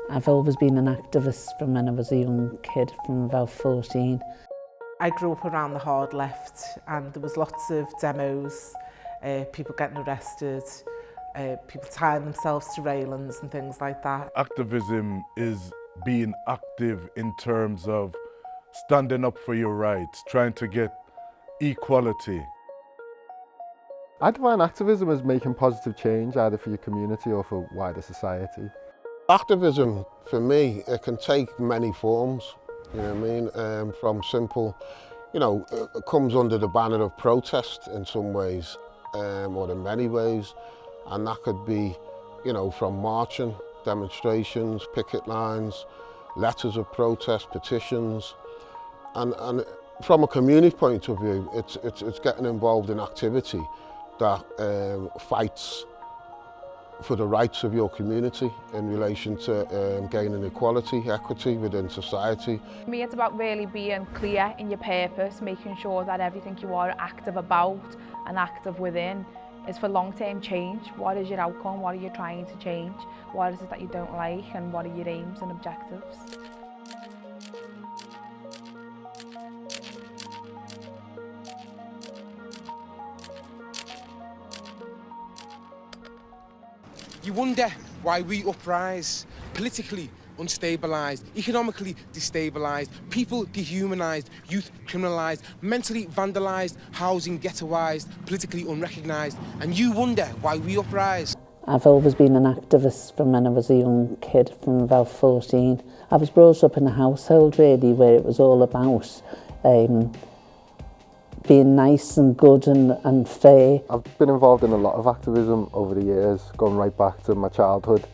I've always been an activist from when I was a young kid, from about 14. I grew up around the hard left and there was lots of demos, people getting arrested, people tying themselves to railings and things like that. Activism is being active in terms of standing up for your rights, trying to get equality. I define activism as making positive change either for your community or for wider society. Activism, for me, it can take many forms, you know what I mean? From simple, you know, it comes under the banner of protest in some ways, or in many ways, and that could be, you know, from marching, demonstrations, picket lines, letters of protest, petitions, and from a community point of view, it's getting involved in activity that fights for the rights of your community in relation to gaining equality, equity within society. For me, it's about really being clear in your purpose, making sure that everything you are active about and active within is for long-term change. What is your outcome? What are you trying to change? What is it that you don't like? And what are your aims and objectives? You wonder why we uprise, politically unstabilised, economically destabilised, people dehumanised, youth criminalised, mentally vandalised, housing ghettoised, politically unrecognised, and you wonder why we uprise. I've always been an activist from when I was a young kid, from about 14. I was brought up in a household really where it was all about being nice and good and fair. I've been involved in a lot of activism over the years, going right back to my childhood.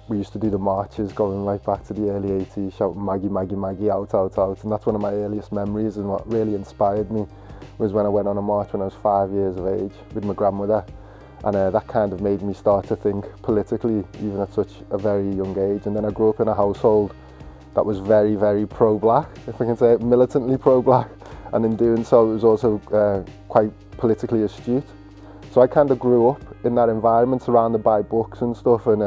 We used to do the marches going right back to the early 80s, shouting Maggie, Maggie, Maggie, out, out, out. And that's one of my earliest memories, and what really inspired me was when I went on a march when I was 5 years of age with my grandmother. And that kind of made me start to think politically, even at such a very young age. And then I grew up in a household that was very, very pro-black, if I can say it, militantly pro-black. And in doing so, it was also quite politically astute. So I kind of grew up in that environment, surrounded by books and stuff, and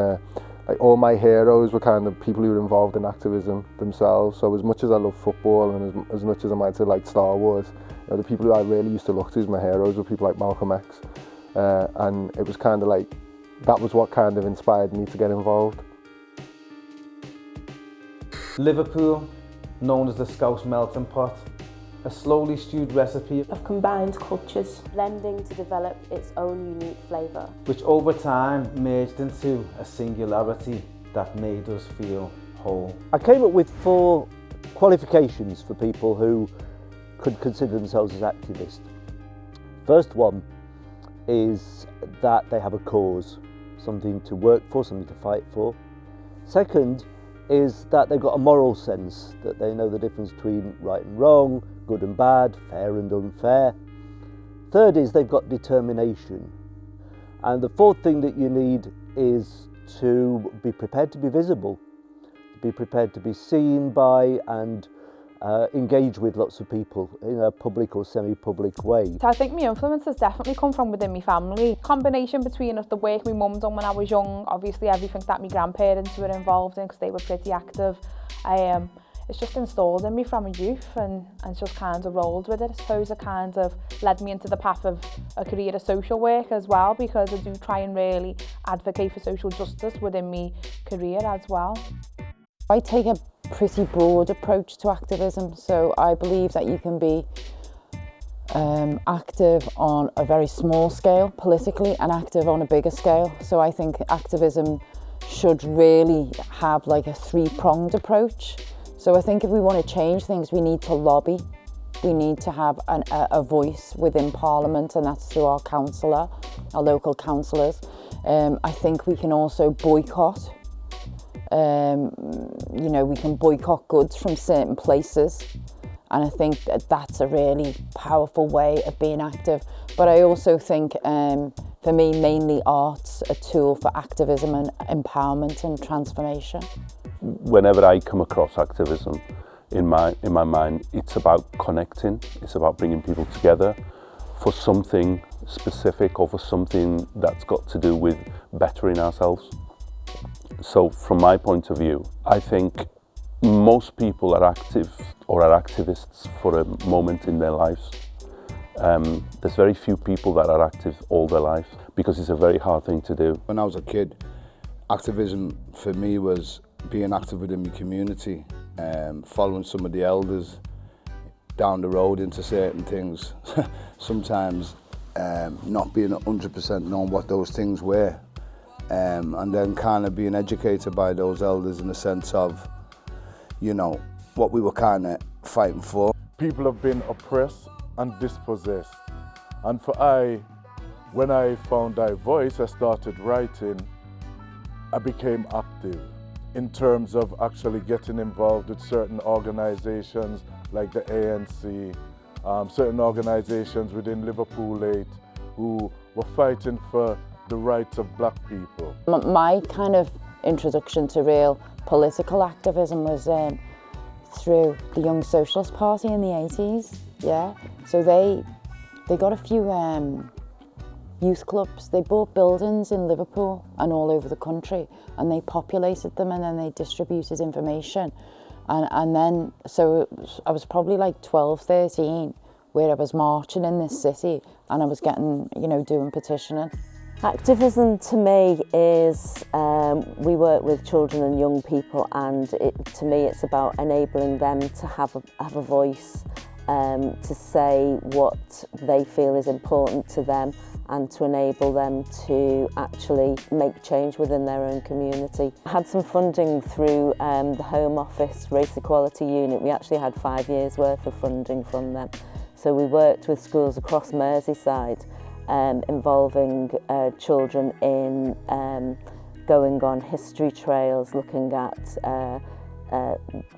like all my heroes were kind of people who were involved in activism themselves. So as much as I love football and as much as I might say like Star Wars, you know, the people who I really used to look to as my heroes were people like Malcolm X. And it was kind of like, that was what kind of inspired me to get involved. Liverpool, known as the Scouse melting pot, a slowly stewed recipe of combined cultures, blending to develop its own unique flavour, which over time merged into a singularity that made us feel whole. I came up with 4 qualifications for people who could consider themselves as activists. First one is that they have a cause, something to work for, something to fight for. Second is that they've got a moral sense, that they know the difference between right and wrong, good and bad, fair and unfair. Third is they've got determination. And the fourth thing that you need is to be prepared to be visible, to be prepared to be seen by and engage with lots of people in a public or semi-public way. So I think my influence has definitely come from within my family. Combination between the work my mum done when I was young, obviously everything that my grandparents were involved in because they were pretty active. It's just installed in me from a youth and just kind of rolled with it. I suppose it kind of led me into the path of a career of social work as well, because I do try and really advocate for social justice within my career as well. I take a pretty broad approach to activism, so I believe that you can be active on a very small scale politically and active on a bigger scale. So I think activism should really have like a 3-pronged approach. So I think if we want to change things, we need to lobby. We need to have a voice within Parliament, and that's through our councillor, our local councillors. I think we can also boycott. You know, we can boycott goods from certain places, and I think that that's a really powerful way of being active. But I also think for me, mainly art's a tool for activism and empowerment and transformation. Whenever I come across activism, in my mind, it's about connecting, it's about bringing people together for something specific or for something that's got to do with bettering ourselves. So from my point of view, I think most people are active or are activists for a moment in their lives. There's very few people that are active all their life because it's a very hard thing to do. When I was a kid, activism for me was being active within my community, following some of the elders down the road into certain things. Sometimes not being 100% knowing what those things were, and then kind of being educated by those elders in the sense of, you know, what we were kind of fighting for. People have been oppressed and dispossessed. And when I found my voice, I started writing. I became active in terms of actually getting involved with certain organizations like the ANC, certain organizations within Liverpool8 who were fighting for the rights of black people. My kind of introduction to real political activism was through the Young Socialist Party in the 80s, yeah. So they got a few youth clubs. They bought buildings in Liverpool and all over the country, and they populated them, and then they distributed information. And then, so I was probably like 12, 13, where I was marching in this city, and I was getting, you know, doing petitioning. Activism to me is, we work with children and young people, and to me it's about enabling them to have a voice, to say what they feel is important to them, and to enable them to actually make change within their own community. I had some funding through the Home Office Race Equality Unit. We actually had 5 years worth of funding from them. So we worked with schools across Merseyside, involving children in going on history trails, looking at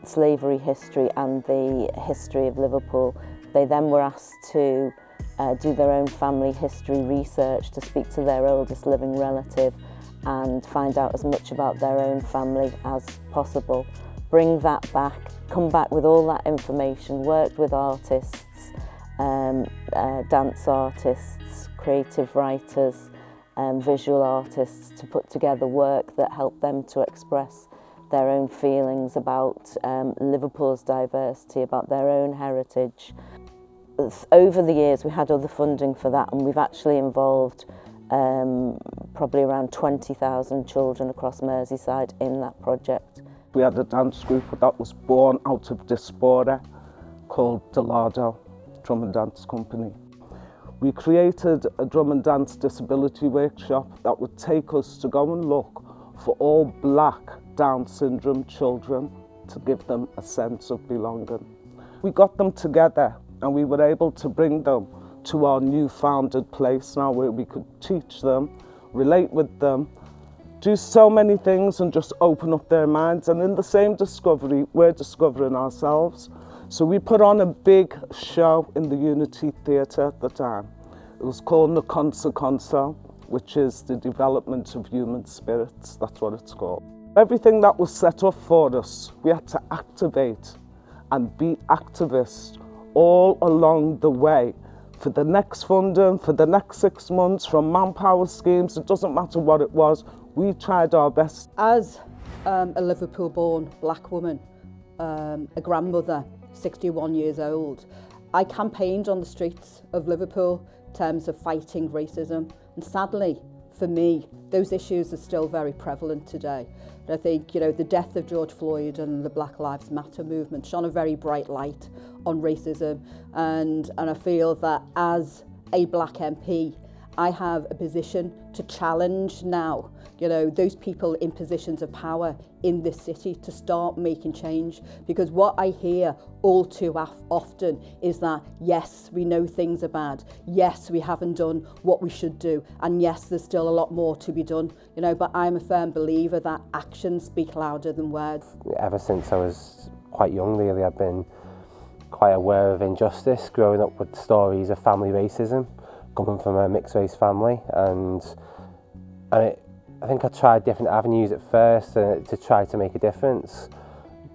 slavery history and the history of Liverpool. They then were asked to do their own family history research, to speak to their oldest living relative and find out as much about their own family as possible. Bring that back, come back with all that information, worked with artists, dance artists, creative writers, visual artists to put together work that helped them to express their own feelings about Liverpool's diversity, about their own heritage. Over the years we had other funding for that, and we've actually involved probably around 20,000 children across Merseyside in that project. We had a dance group that was born out of diaspora called Delado Drum and Dance Company. We created a drum and dance disability workshop that would take us to go and look for all black Down syndrome children to give them a sense of belonging. We got them together and we were able to bring them to our new founded place now where we could teach them, relate with them, do so many things and just open up their minds. And in the same discovery, we're discovering ourselves. So we put on a big show in the Unity Theatre at the time. It was called the Conserve, which is the development of human spirits. That's what it's called. Everything that was set up for us, we had to activate and be activists all along the way for the next funding, for the next 6 months, from manpower schemes. It doesn't matter what it was, we tried our best. As a Liverpool-born black woman, a grandmother, 61 years old, I campaigned on the streets of Liverpool in terms of fighting racism, and sadly, for me, those issues are still very prevalent today. And I think, you know, the death of George Floyd and the Black Lives Matter movement shone a very bright light on racism, and I feel that as a black MP, I have a position to challenge now, you know, those people in positions of power in this city to start making change. Because what I hear all too often is that, yes, we know things are bad. Yes, we haven't done what we should do. And yes, there's still a lot more to be done, you know, but I'm a firm believer that actions speak louder than words. Ever since I was quite young, really, I've been quite aware of injustice, growing up with stories of family racism, coming from a mixed race family, and I think I tried different avenues at first to try to make a difference,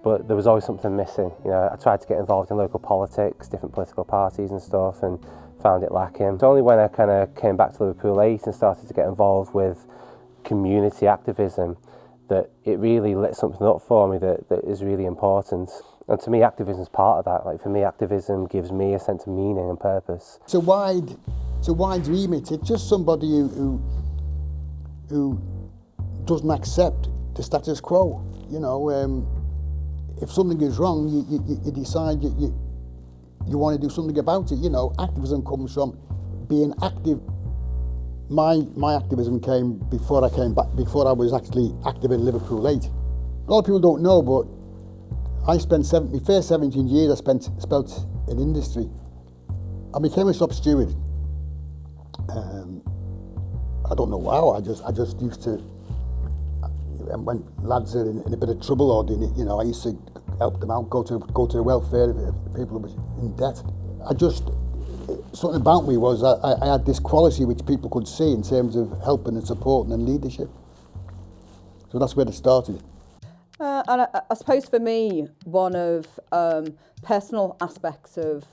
but there was always something missing. You know, I tried to get involved in local politics, different political parties and stuff, and found it lacking. It's only when I kind of came back to Liverpool8 and started to get involved with community activism that it really lit something up for me that is really important. And to me, activism is part of that. Like for me, activism gives me a sense of meaning and purpose. It's a wide remit. It's just somebody who doesn't accept the status quo. You know, if something is wrong, you decide you want to do something about it. You know, activism comes from being active. My activism came before I came back, before I was actually active in Liverpool 8. A lot of people don't know, but I spent my first 17 years I spent in industry. I became a shop steward. I don't know how. I just used to. When lads are in a bit of trouble or you know, I used to help them out, go to the welfare if people were in debt. Something about me was I had this quality which people could see in terms of helping and supporting and leadership. So that's where it started. And I suppose for me, one of personal aspects of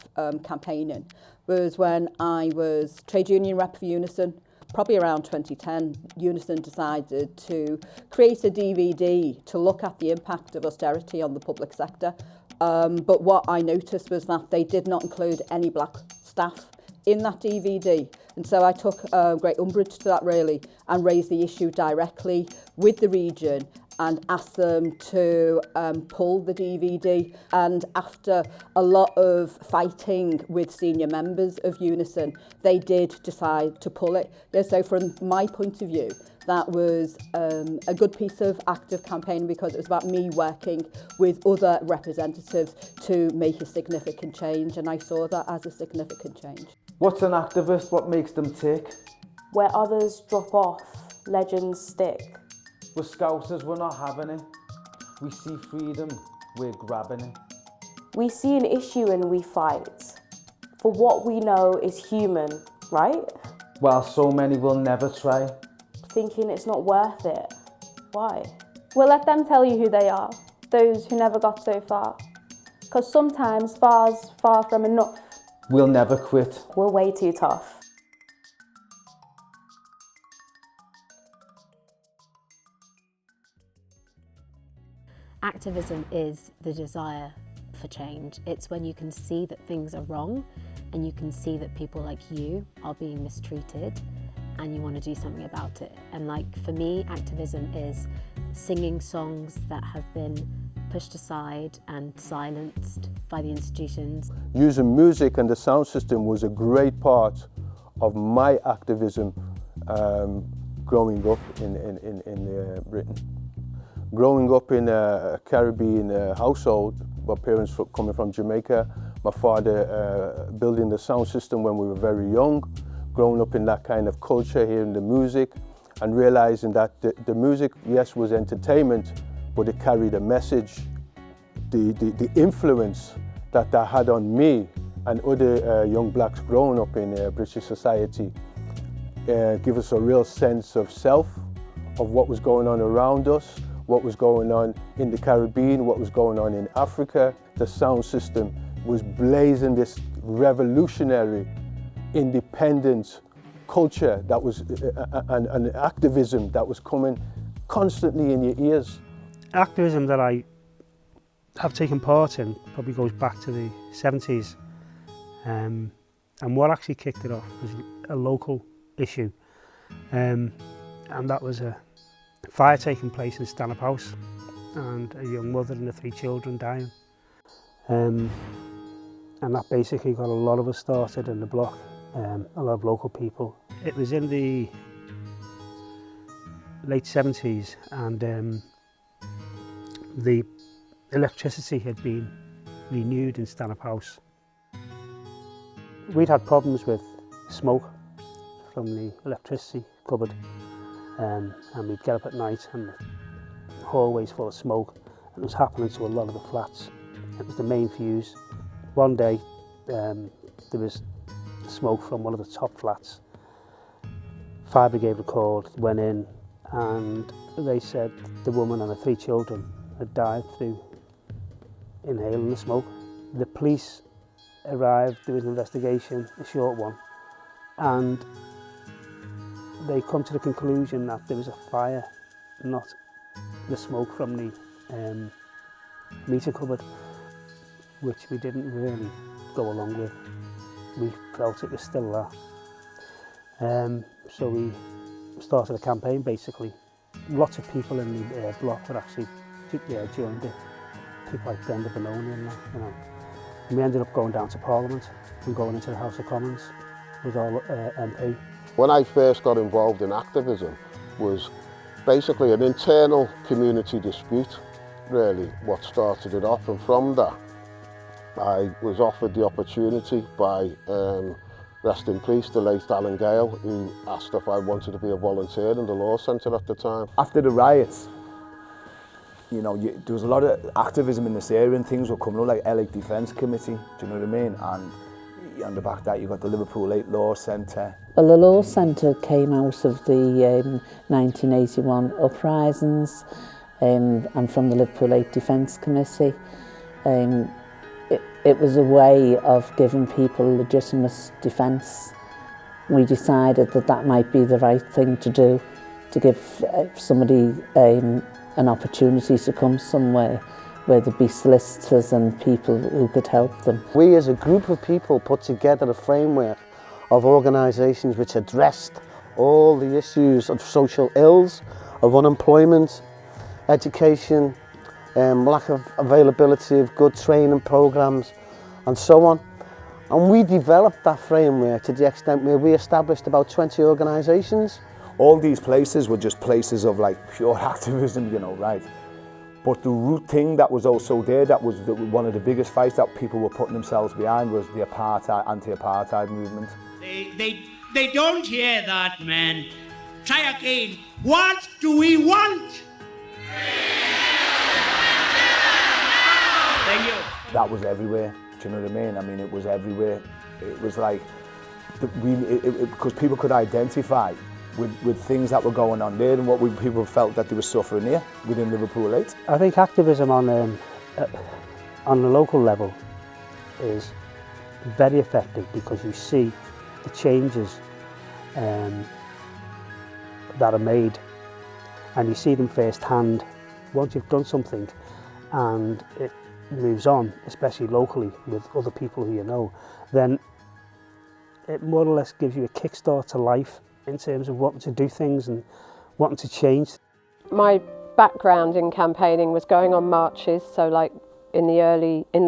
campaigning was when I was trade union rep for Unison. Probably around 2010, Unison decided to create a DVD to look at the impact of austerity on the public sector. But what I noticed was that they did not include any black staff in that DVD. And so I took great umbrage to that really and raised the issue directly with the region and asked them to pull the DVD. And after a lot of fighting with senior members of Unison, they did decide to pull it. Yeah, so from my point of view, that was a good piece of active campaigning because it was about me working with other representatives to make a significant change, and I saw that as a significant change. What's an activist? What makes them tick? Where others drop off, legends stick. We're Scousers, we're not having it. We see freedom, we're grabbing it. We see an issue and we fight. For what we know is human, right? While so many will never try. Thinking it's not worth it. Why? We'll let them tell you who they are, those who never got so far. Because sometimes far's far from enough. We'll never quit. We're way too tough. Activism is the desire for change. It's when you can see that things are wrong and you can see that people like you are being mistreated and you want to do something about it. And like for me, activism is singing songs that have been pushed aside and silenced by the institutions. Using music and the sound system was a great part of my activism growing up in Britain. Growing up in a Caribbean household, my parents coming from Jamaica, my father building the sound system when we were very young, growing up in that kind of culture, hearing the music and realizing that the music, yes, was entertainment, but it carried a message. The influence that had on me and other young blacks growing up in British society give us a real sense of self, of what was going on around us, what was going on in the Caribbean, what was going on in Africa. The sound system was blazing this revolutionary, independent culture that was an activism that was coming constantly in your ears. Activism that I have taken part in probably goes back to the 70s. And what actually kicked it off was a local issue. And that was a fire taking place in Stanhope House and a young mother and 3 children dying. And that basically got a lot of us started in the block, a lot of local people. It was in the late 70s and the electricity had been renewed in Stanhope House. We'd had problems with smoke from the electricity cupboard. And we'd get up at night and the hallways full of smoke, and it was happening to a lot of the flats. It was the main fuse. One day there was smoke from one of the top flats. Fire brigade were called, went in, and they said the woman and her 3 children had died through inhaling the smoke. The police arrived, there was an investigation, a short one, and they come to the conclusion that there was a fire, not the smoke from the meter cupboard, which we didn't really go along with. We felt it was still there. So we started a campaign basically. Lots of people in the block were actually joined it. People like Brenda and that, you know. And we ended up going down to Parliament and going into the House of Commons with our MP. When I first got involved in activism was basically an internal community dispute, really, what started it off. And from that, I was offered the opportunity by, rest in peace, the late Alan Gale, who asked if I wanted to be a volunteer in the Law Centre at the time. After the riots, you know, there was a lot of activism in this area and things were coming up, like Allied Defence Committee, do you know what I mean? And on the back of that, you've got the Liverpool Law Centre. Well, the Law Centre came out of the 1981 uprisings and from the Liverpool 8 Defence Committee. It was a way of giving people legitimate defence. We decided that that might be the right thing to do, to give somebody an opportunity to come somewhere where there'd be solicitors and people who could help them. We as a group of people put together a framework of organisations which addressed all the issues of social ills, of unemployment, education, lack of availability of good training programmes and so on. And we developed that framework to the extent where we established about 20 organisations. All these places were just places of like pure activism, you know, right? But the root thing that was also there, that was one of the biggest fights that people were putting themselves behind, was the anti-apartheid movement. They don't hear that, man. Try again. What do we want? Thank you. That was everywhere, do you know what I mean? I mean, it was everywhere. It was like, because people could identify with things that were going on there and what people felt that they were suffering here within Liverpool 8. I think activism on the local level is very effective because you see the changes that are made and you see them firsthand. Once you've done something and it moves on, especially locally with other people who you know, then it more or less gives you a kickstart to life in terms of wanting to do things and wanting to change. My background in campaigning was going on marches, so like in the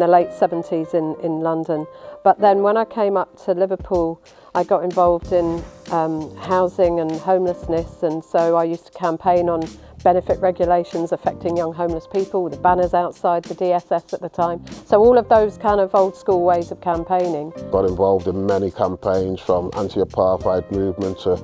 late 70s in London. But then when I came up to Liverpool, I got involved in housing and homelessness, and so I used to campaign on benefit regulations affecting young homeless people, with the banners outside the DSS at the time. So all of those kind of old school ways of campaigning. Got involved in many campaigns, from anti-apartheid movement to,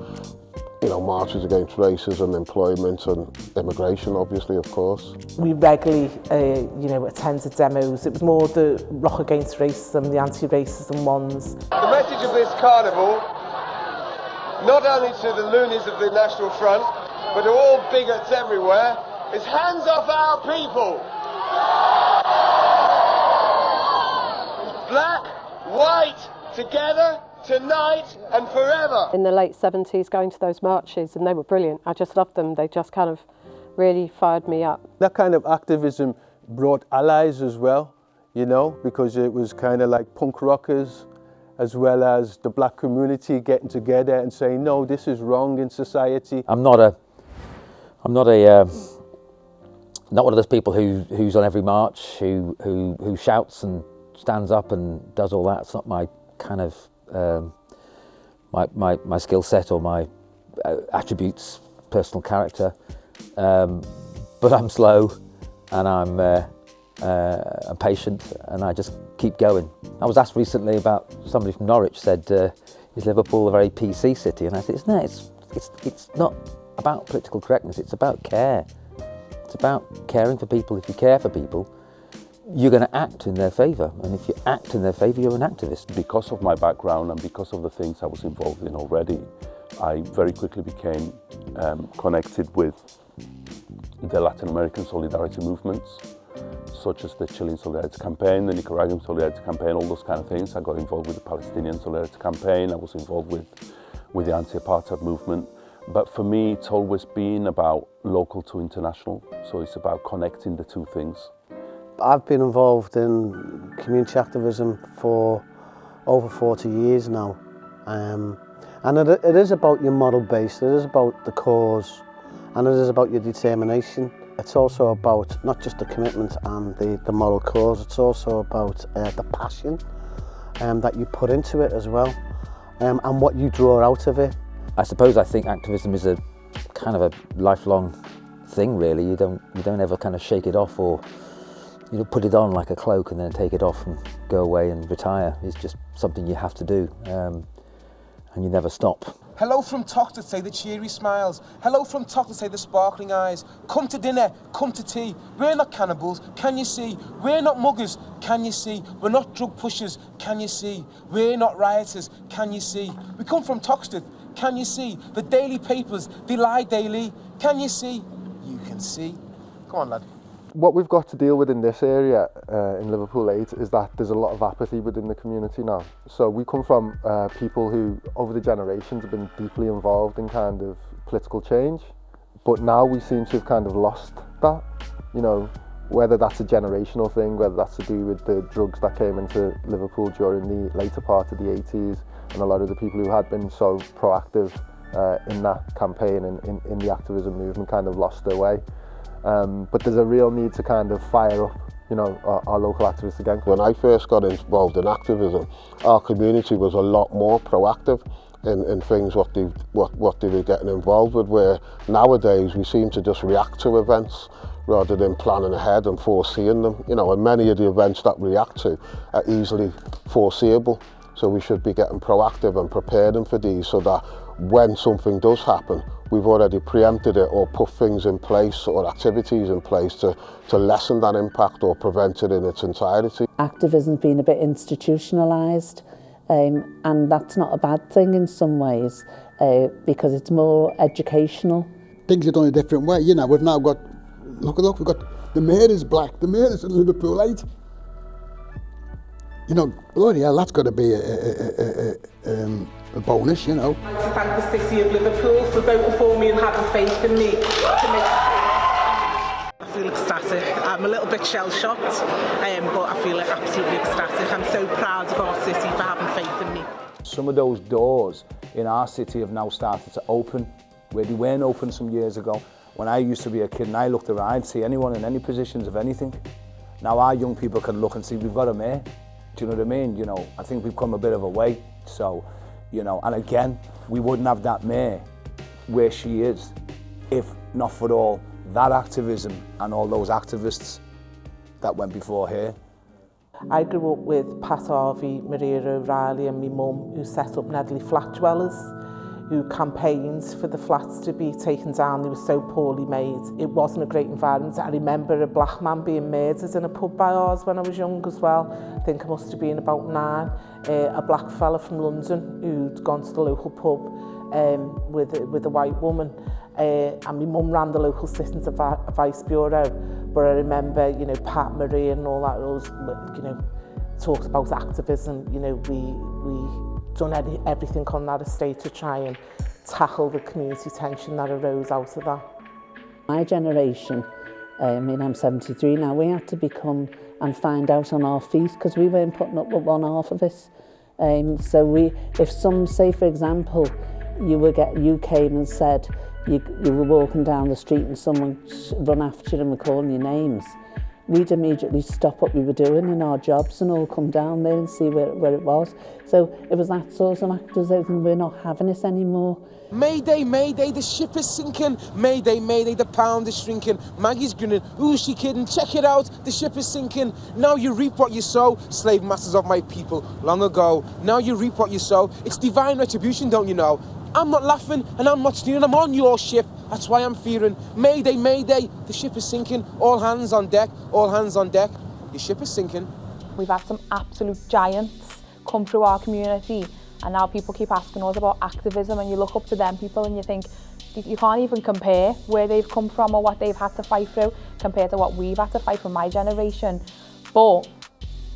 you know, marches against racism, employment and immigration, obviously, of course. We regularly, you know, attended demos. It was more the rock against racism, the anti-racism ones. The message of this carnival, not only to the loonies of the National Front, but to all bigots everywhere, is hands off our people. Black, white, together, tonight and forever. In the late 70s, going to those marches, and they were brilliant. I just loved them. They just kind of really fired me up. That kind of activism brought allies as well, you know, because it was kind of like punk rockers as well as the black community getting together and saying, no, this is wrong in society. I'm not one of those people who's on every march, who shouts and stands up and does all that. It's not my kind of my skill set or my attributes, personal character. But I'm slow and I'm patient, and I just keep going. I was asked recently about somebody from Norwich said, "Is Liverpool a very PC city?" And I said, "No, it's not about political correctness. It's about care. It's about caring for people. If you care for people, you're going to act in their favour, and if you act in their favour, you're an activist." Because of my background and because of the things I was involved in already, I very quickly became connected with the Latin American solidarity movements, such as the Chilean Solidarity Campaign, the Nicaraguan Solidarity Campaign, all those kind of things. I got involved with the Palestinian Solidarity Campaign. I was involved with the anti-apartheid movement. But for me, it's always been about local to international. So it's about connecting the two things. I've been involved in community activism for over 40 years now. And it is about your moral base, it is about the cause, and it is about your determination. It's also about not just the commitment and the moral cause, it's also about the passion that you put into it as well, and what you draw out of it. I think activism is a kind of a lifelong thing, really. You don't ever kind of shake it off, or you don't put it on like a cloak and then take it off and go away and retire. It's just something you have to do, and you never stop. Hello from Toxteth, say the cheery smiles. Hello from Toxteth, say the sparkling eyes. Come to dinner, come to tea. We're not cannibals, can you see? We're not muggers, can you see? We're not drug pushers, can you see? We're not rioters, can you see? We come from Toxteth, can you see? The daily papers, they lie daily, can you see? You can see. Come on, lad. What we've got to deal with in this area in Liverpool 8 is that there's a lot of apathy within the community now. So we come from people who over the generations have been deeply involved in kind of political change, but now we seem to have kind of lost that, you know, whether that's a generational thing, whether that's to do with the drugs that came into Liverpool during the later part of the 80s, and a lot of the people who had been so proactive in that campaign and in the activism movement kind of lost their way. But there's a real need to kind of fire up, you know, our local activists again. When I first got involved in activism, our community was a lot more proactive in things what they were getting involved with, where nowadays we seem to just react to events rather than planning ahead and foreseeing them. You know, and many of the events that we react to are easily foreseeable. So we should be getting proactive and preparing for these, so that when something does happen, we've already preempted it or put things in place or activities in place to lessen that impact or prevent it in its entirety. Activism's been a bit institutionalised, and that's not a bad thing in some ways, because it's more educational. Things are done a different way. You know, we've now got, look, we've got, the mayor is black, the mayor is in Liverpool 8. You know, bloody hell, that's got to be a bonus, you know. I'd like to thank the City of Liverpool for voting for me and having faith in me to make I feel ecstatic. I'm a little bit shell-shocked, but I feel absolutely ecstatic. I'm so proud of our city for having faith in me. Some of those doors in our city have now started to open, where they weren't open some years ago. When I used to be a kid and I looked around, I'd see anyone in any positions of anything. Now our young people can look and see we've got a mayor. Do you know what I mean? You know, I think we've come a bit of a way. So, you know, and again, we wouldn't have that mayor where she is if not for all that activism and all those activists that went before her. I grew up with Pat Harvey, Maria O'Reilly and my mum, who set up Nedley Flat Dwellers, who campaigned for the flats to be taken down. They were so poorly made. It wasn't a great environment. I remember a black man being murdered in a pub by ours when I was young as well. I think I must have been about 9. A black fella from London who'd gone to the local pub with a white woman. And my mum ran the local sittings of Vice Bureau. But I remember, you know, Pat, Marie and all that, was, you know, talked about activism. You know, we done everything on that estate to try and tackle the community tension that arose out of that. My generation, I mean, I'm 73 now, we had to become and find out on our feet because we weren't putting up with one half of it. So if some, say for example, you came and said you were walking down the street and someone run after you and were calling your names, we'd immediately stop what we were doing in our jobs and all come down there and see where it was. So it was that sort of activism. We're not having it anymore. Mayday, mayday, the ship is sinking. Mayday, mayday, the pound is shrinking. Maggie's grinning, who's she kidding? Check it out, the ship is sinking. Now you reap what you sow, slave masters of my people, long ago. Now you reap what you sow. It's divine retribution, don't you know? I'm not laughing and I'm not stealing, I'm on your ship. That's why I'm fearing. Mayday, mayday, the ship is sinking. All hands on deck, all hands on deck. Your ship is sinking. We've had some absolute giants come through our community, and now people keep asking us about activism, and you look up to them people and you think, you can't even compare where they've come from or what they've had to fight through compared to what we've had to fight from my generation. But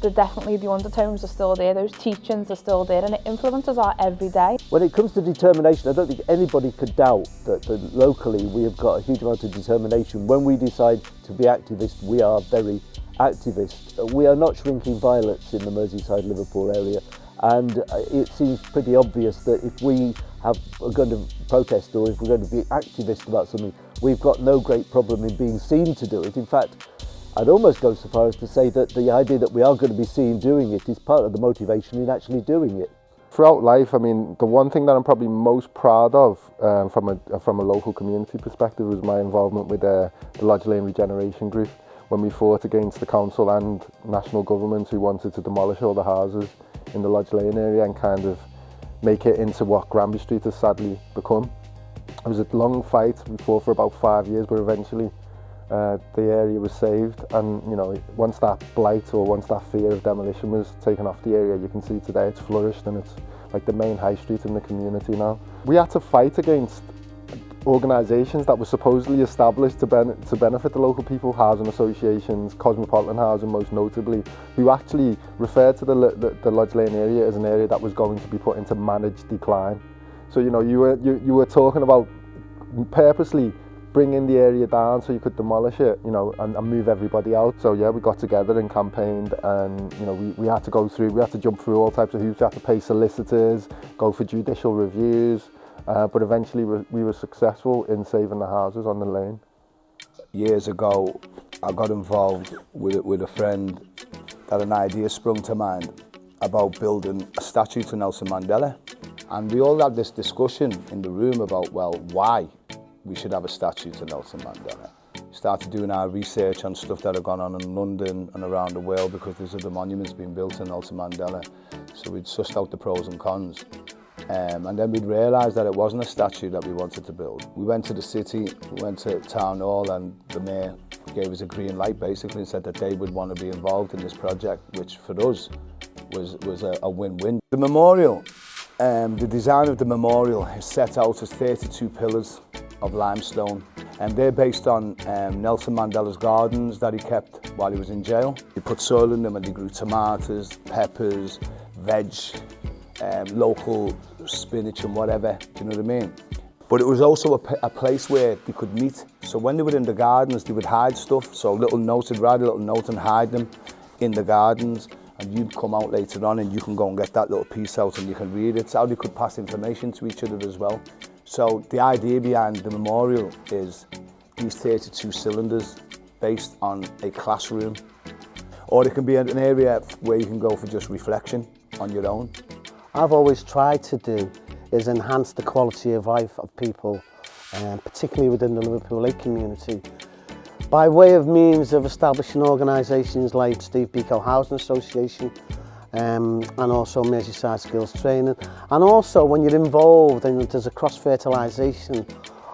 definitely the undertones are still there, those teachings are still there, and it influences our everyday. When it comes to determination, I don't think anybody could doubt that locally we have got a huge amount of determination. When we decide to be activists, we are very activist. We are not shrinking violets in the Merseyside Liverpool area, and it seems pretty obvious that if we are going to protest or if we're going to be activist about something, we've got no great problem in being seen to do it. In fact, I'd almost go so far as to say that the idea that we are going to be seen doing it is part of the motivation in actually doing it. Throughout life, I mean, the one thing that I'm probably most proud of from a local community perspective was my involvement with the Lodge Lane Regeneration Group, when we fought against the council and national government who wanted to demolish all the houses in the Lodge Lane area and kind of make it into what Granby Street has sadly become. It was a long fight. We fought for about 5 years, but eventually the area was saved, and you know, once that blight or once that fear of demolition was taken off the area, you can see today it's flourished and it's like the main high street in the community now. We had to fight against organisations that were supposedly established to benefit the local people, housing associations, Cosmopolitan Housing most notably, who actually referred to the Lodge Lane area as an area that was going to be put into managed decline. So you know, you were talking about purposely bringing the area down so you could demolish it, you know, and move everybody out. So yeah, we got together and campaigned, and you know, we had to jump through all types of hoops. We had to pay solicitors, go for judicial reviews, but eventually we were successful in saving the houses on the lane. Years ago, I got involved with a friend that an idea sprung to mind about building a statue to Nelson Mandela. And we all had this discussion in the room about, well, why we should have a statue to Nelson Mandela. Started doing our research on stuff that had gone on in London and around the world, because there's other monuments being built to Nelson Mandela. So we'd sussed out the pros and cons. And then we'd realised that it wasn't a statue that we wanted to build. We went to the city, we went to Town Hall, and the mayor gave us a green light basically and said that they would want to be involved in this project, which for us was a win-win. The memorial, the design of the memorial is set out as 32 pillars of limestone, and they're based on Nelson Mandela's gardens that he kept while he was in jail. He put soil in them and he grew tomatoes, peppers, veg, local spinach and whatever, do you know what I mean? But it was also a place where they could meet. So when they were in the gardens, they would hide stuff. So little notes, they'd write a little note and hide them in the gardens. And you'd come out later on and you can go and get that little piece out and you can read it. It's how they could pass information to each other as well. So the idea behind the memorial is these 32 cylinders based on a classroom. Or it can be an area where you can go for just reflection on your own. I've always tried to do is enhance the quality of life of people, particularly within the Liverpool 8 community, by way of means of establishing organisations like Steve Biko Housing Association and also Merseyside Skills Training. And also when you're involved and there's a cross-fertilisation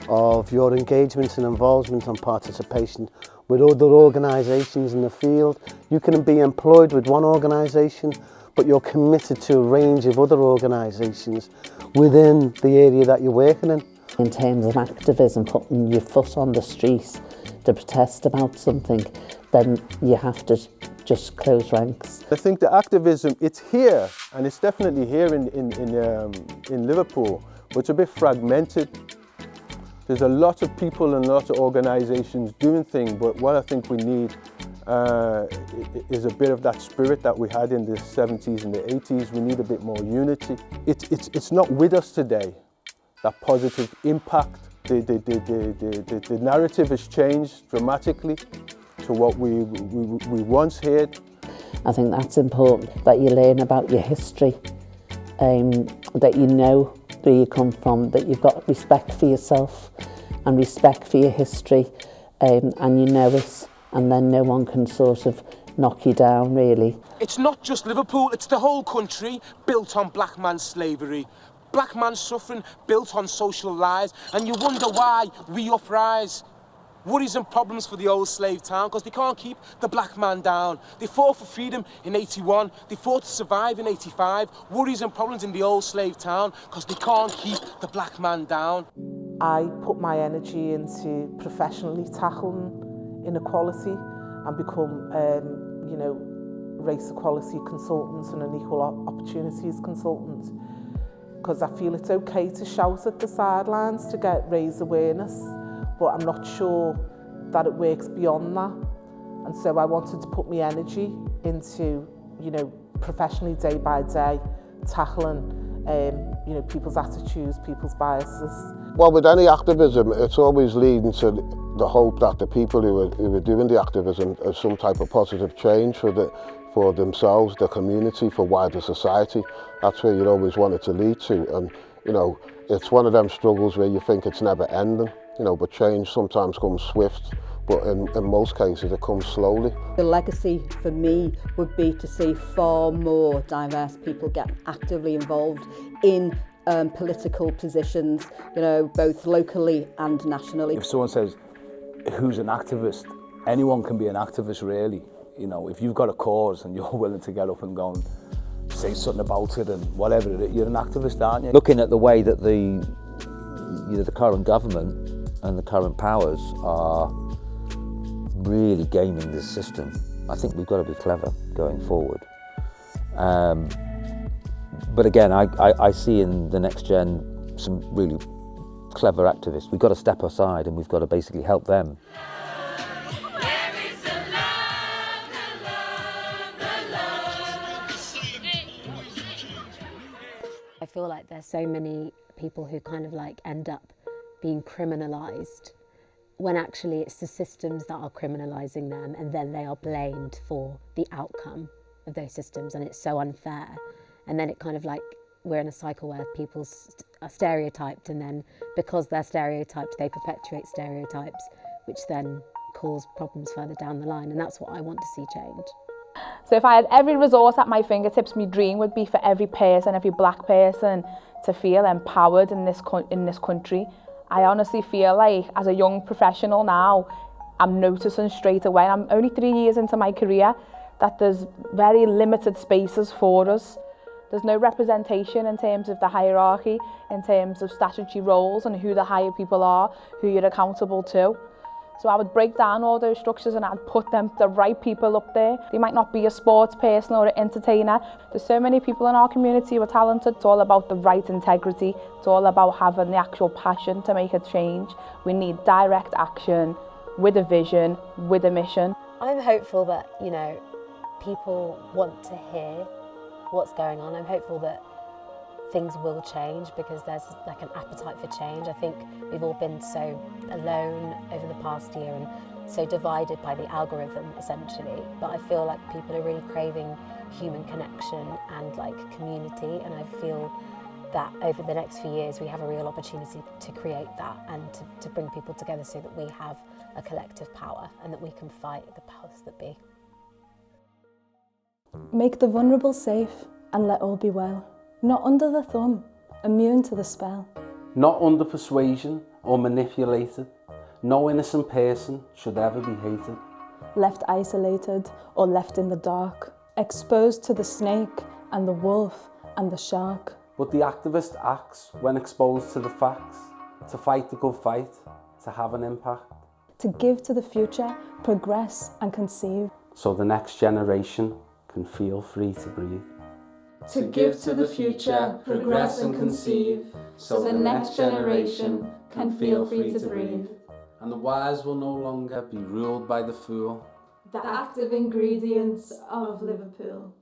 of your engagement and involvement and participation with other organisations in the field, you can be employed with one organisation, but you're committed to a range of other organisations within the area that you're working in. In terms of activism, putting your foot on the street to protest about something, then you have to just close ranks. I think the activism, it's here, and it's definitely here in Liverpool, but it's a bit fragmented. There's a lot of people and a lot of organisations doing things, but what I think we need is a bit of that spirit that we had in the 70s and the 80s. We need a bit more unity. It's not with us today, that positive impact. The narrative has changed dramatically to what we once heard. I think that's important, that you learn about your history, that you know where you come from, that you've got respect for yourself and respect for your history, and you know it, and then no one can sort of knock you down, really. It's not just Liverpool, it's the whole country built on black man's slavery. Black man's suffering built on social lies, and you wonder why we uprise. Worries and problems for the old slave town, because they can't keep the black man down. They fought for freedom in 81, they fought to survive in 85. Worries and problems in the old slave town, because they can't keep the black man down. I put my energy into professionally tackling inequality and become, you know, race equality consultant and an equal opportunities consultant, because I feel it's okay to shout at the sidelines to raise awareness, but I'm not sure that it works beyond that. And so I wanted to put my energy into, you know, professionally day by day, tackling, you know, people's attitudes, people's biases. Well, with any activism, it's always leading to the hope that the people who are doing the activism are some type of positive change for themselves, the community, for wider society. That's where you always want it to lead to. And, you know, it's one of them struggles where you think it's never ending, you know, but change sometimes comes swift, but in most cases it comes slowly. The legacy for me would be to see far more diverse people get actively involved in political positions, you know, both locally and nationally. If someone says, who's an activist? Anyone can be an activist, really. You know, if you've got a cause and you're willing to get up and go and say something about it and whatever it is, you're an activist, aren't you? Looking at the way that the current government and the current powers are really gaming this system, I think we've got to be clever going forward. But again, I see in the next gen some really clever activists. We've got to step aside and we've got to basically help them. I feel like there's so many people who kind of like end up being criminalised when actually it's the systems that are criminalising them, and then they are blamed for the outcome of those systems, and it's so unfair. And then it kind of like, we're in a cycle where people are stereotyped, and then because they're stereotyped, they perpetuate stereotypes, which then cause problems further down the line, and that's what I want to see change. So if I had every resource at my fingertips, my dream would be for every person, every black person to feel empowered in this country. I honestly feel like as a young professional now, I'm noticing straight away, and I'm only 3 years into my career, that there's very limited spaces for us. There's no representation in terms of the hierarchy, in terms of statutory roles and who the higher people are, who you're accountable to. So I would break down all those structures and I'd put the right people up there. They might not be a sports person or an entertainer. There's so many people in our community who are talented. It's all about the right integrity. It's all about having the actual passion to make a change. We need direct action with a vision, with a mission. I'm hopeful that, you know, people want to hear what's going on. I'm hopeful that things will change because there's like an appetite for change. I think we've all been so alone over the past year and so divided by the algorithm essentially, but I feel like people are really craving human connection and like community, and I feel that over the next few years we have a real opportunity to create that and to bring people together so that we have a collective power and that we can fight the powers that be. Make the vulnerable safe and let all be well. Not under the thumb, immune to the spell. Not under persuasion or manipulated. No innocent person should ever be hated. Left isolated or left in the dark. Exposed to the snake and the wolf and the shark. But the activist acts when exposed to the facts. To fight the good fight, to have an impact. To give to the future, progress and conceive. So the next generation can feel free to breathe. To give to the future, progress and conceive, so the next generation can feel free to breathe. And the wise will no longer be ruled by the fool. The active ingredients of Liverpool.